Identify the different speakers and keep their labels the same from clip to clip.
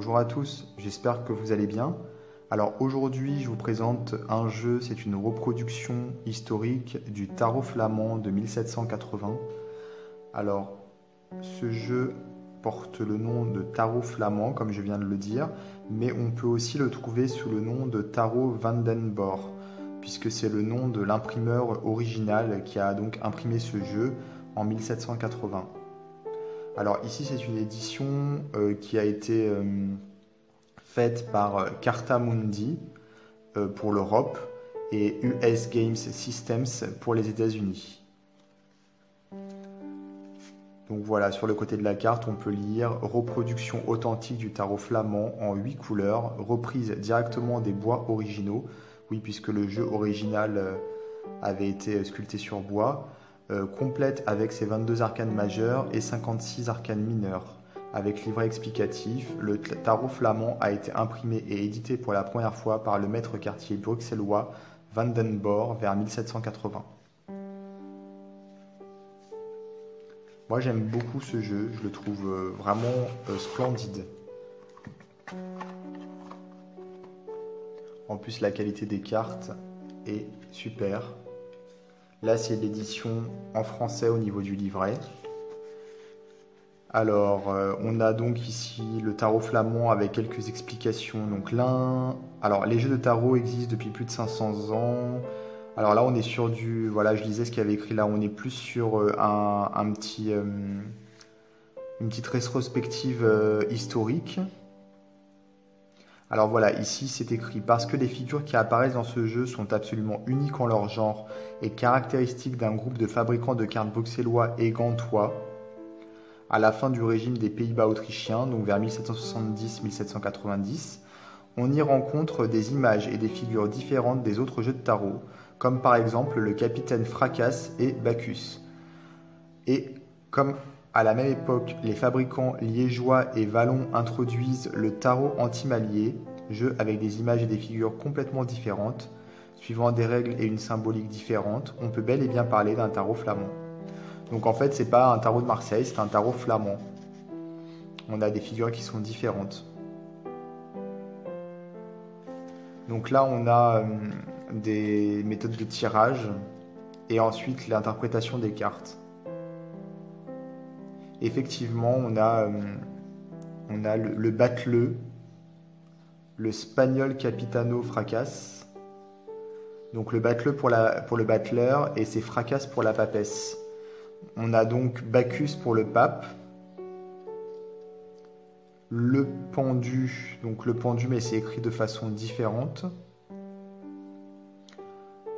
Speaker 1: Bonjour à tous, j'espère que vous allez bien. Alors aujourd'hui, je vous présente un jeu, c'est une reproduction historique du tarot flamand de 1780. Alors, ce jeu porte le nom de tarot flamand, comme je viens de le dire, mais on peut aussi le trouver sous le nom de tarot van den Borre, puisque c'est le nom de l'imprimeur original qui a donc imprimé ce jeu en 1780. Alors ici, c'est une édition qui a été faite par Carta Mundi pour l'Europe et US Games Systems pour les États-Unis. Donc voilà, sur le côté de la carte, on peut lire reproduction authentique du tarot flamand en 8 couleurs, reprise directement des bois originaux. Oui, puisque le jeu original avait été sculpté sur bois. Complète avec ses 22 arcanes majeures et 56 arcanes mineures. Avec livret explicatif, le tarot flamand a été imprimé et édité pour la première fois par le maître cartier bruxellois Van den Borre vers 1780. Moi j'aime beaucoup ce jeu, je le trouve vraiment splendide. En plus la qualité des cartes est super. Là, c'est l'édition en français au niveau du livret. Alors, on a donc ici le tarot flamand avec quelques explications. Donc alors les jeux de tarot existent depuis plus de 500 ans. Alors là, on est sur du, voilà, je lisais ce qu'il y avait écrit là. On est plus sur une petite rétrospective historique. Alors voilà, ici c'est écrit « Parce que les figures qui apparaissent dans ce jeu sont absolument uniques en leur genre et caractéristiques d'un groupe de fabricants de cartes bruxellois et gantois, à la fin du régime des Pays-Bas autrichiens, donc vers 1770-1790, on y rencontre des images et des figures différentes des autres jeux de tarot, comme par exemple le capitaine Fracasse et Bacchus. Et comme à la même époque, les fabricants liégeois et wallons introduisent le tarot antimalier, jeu avec des images et des figures complètement différentes, suivant des règles et une symbolique différente, on peut bel et bien parler d'un tarot flamand. Donc en fait, c'est pas un tarot de Marseille, c'est un tarot flamand. On a des figures qui sont différentes. Donc là, on a des méthodes de tirage et ensuite l'interprétation des cartes. Effectivement, on a le battleux, le Spagnol Capitano Fracasse. Donc le battleux pour le battleur et c'est Fracasse pour la papesse. On a donc Bacchus pour le pape. Le pendu, donc le pendu mais c'est écrit de façon différente.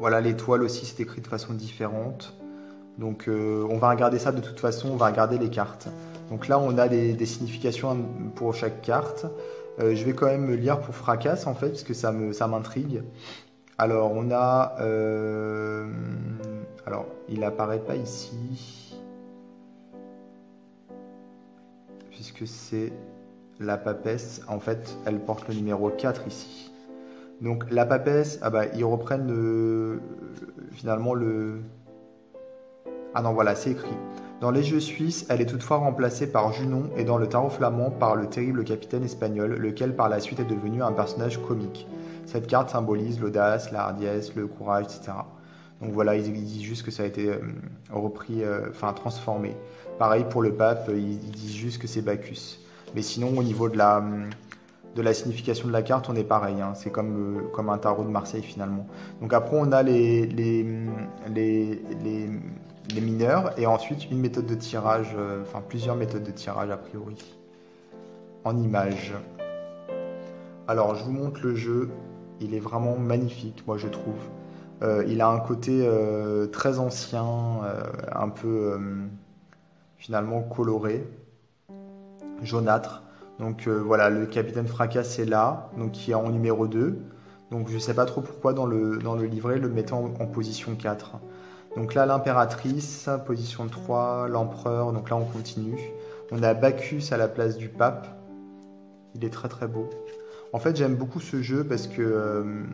Speaker 1: Voilà, l'étoile aussi c'est écrit de façon différente. Donc on va regarder ça de toute façon, on va regarder les cartes. Donc là on a des significations pour chaque carte. Je vais quand même me lire pour Fracasse en fait, parce que ça m'intrigue. Alors on a... alors il apparaît pas ici. Puisque c'est la papesse. En fait elle porte le numéro 4 ici. Donc la papesse, ah bah, ils reprennent finalement le... Ah non, voilà, c'est écrit. Dans les jeux suisses, elle est toutefois remplacée par Junon et dans le tarot flamand par le terrible capitaine espagnol, lequel par la suite est devenu un personnage comique. Cette carte symbolise l'audace, la hardiesse, le courage, etc. Donc voilà, ils disent juste que ça a été repris, transformé. Pareil pour le pape, ils disent juste que c'est Bacchus. Mais sinon, au niveau de la signification de la carte, on est pareil. Hein. C'est comme un tarot de Marseille finalement. Donc après, on a les mineurs et ensuite une méthode de tirage, plusieurs méthodes de tirage a priori, en images. Alors je vous montre le jeu, il est vraiment magnifique moi je trouve. Il a un côté très ancien, un peu finalement coloré, jaunâtre. Donc voilà, le capitaine Fracasse est là, donc qui est en numéro 2. Donc je ne sais pas trop pourquoi dans le livret le mettant en position 4. Donc là, l'impératrice, position 3, l'empereur, donc là on continue. On a Bacchus à la place du pape. Il est très très beau. En fait, j'aime beaucoup ce jeu parce que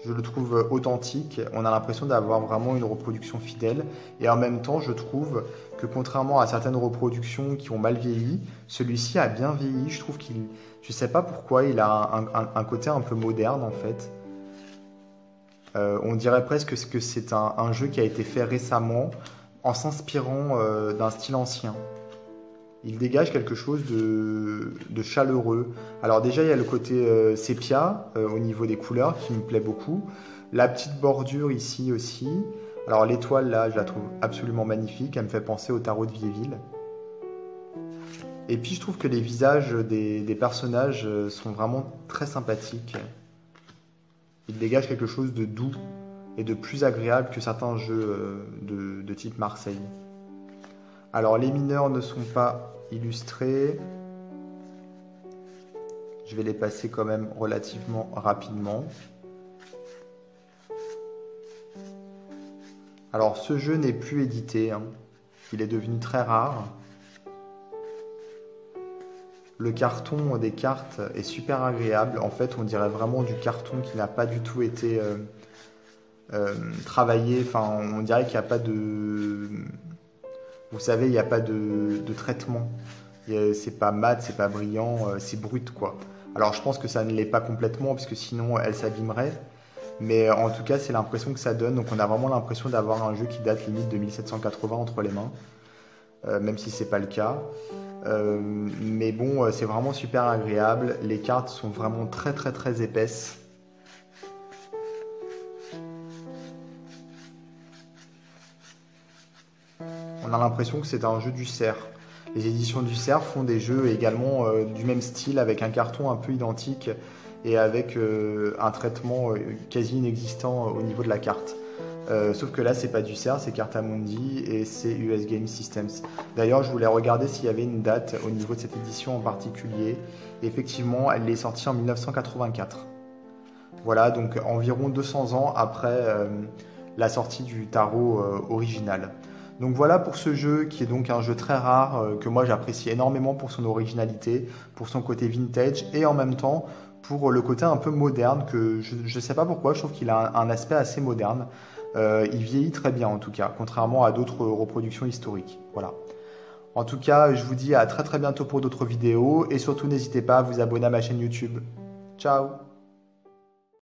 Speaker 1: Je le trouve authentique. On a l'impression d'avoir vraiment une reproduction fidèle. Et en même temps, je trouve que contrairement à certaines reproductions qui ont mal vieilli, celui-ci a bien vieilli. Je trouve qu'il, je sais pas pourquoi, il a un côté un peu moderne en fait. On dirait presque que c'est un jeu qui a été fait récemment en s'inspirant d'un style ancien. Il dégage quelque chose de chaleureux. Alors déjà, il y a le côté sépia au niveau des couleurs qui me plaît beaucoup. La petite bordure ici aussi. Alors l'étoile là, je la trouve absolument magnifique. Elle me fait penser au tarot de Vieilleville. Et puis je trouve que les visages des personnages sont vraiment très sympathiques. Ils dégagent quelque chose de doux et de plus agréable que certains jeux de type Marseille. Alors les mineurs ne sont pas illustrés. Je vais les passer quand même relativement rapidement. Alors ce jeu n'est plus édité, hein. Il est devenu très rare. Le carton des cartes est super agréable. En fait, on dirait vraiment du carton qui n'a pas du tout été travaillé. Enfin, on dirait qu'il n'y a pas de... Vous savez, il n'y a pas de traitement. C'est pas mat, c'est pas brillant, c'est brut quoi. Alors je pense que ça ne l'est pas complètement puisque sinon elle s'abîmerait. Mais en tout cas, c'est l'impression que ça donne. Donc on a vraiment l'impression d'avoir un jeu qui date limite de 1780 entre les mains. Même si c'est pas le cas. Mais bon, c'est vraiment super agréable. Les cartes sont vraiment très très très épaisses. On a l'impression que c'est un jeu du Cerf. Les éditions du Cerf font des jeux également du même style avec un carton un peu identique et avec un traitement quasi inexistant au niveau de la carte. Sauf que là, c'est pas du Cerf, c'est Cartamundi et c'est US Game Systems. D'ailleurs, je voulais regarder s'il y avait une date au niveau de cette édition en particulier. Et effectivement, elle est sortie en 1984. Voilà, donc environ 200 ans après la sortie du tarot original. Donc voilà pour ce jeu qui est donc un jeu très rare que moi j'apprécie énormément pour son originalité, pour son côté vintage et en même temps pour le côté un peu moderne que je ne sais pas pourquoi, je trouve qu'il a un aspect assez moderne. Il vieillit très bien en tout cas, contrairement à d'autres reproductions historiques. Voilà. En tout cas, je vous dis à très très bientôt pour d'autres vidéos et surtout n'hésitez pas à vous abonner à ma chaîne YouTube. Ciao!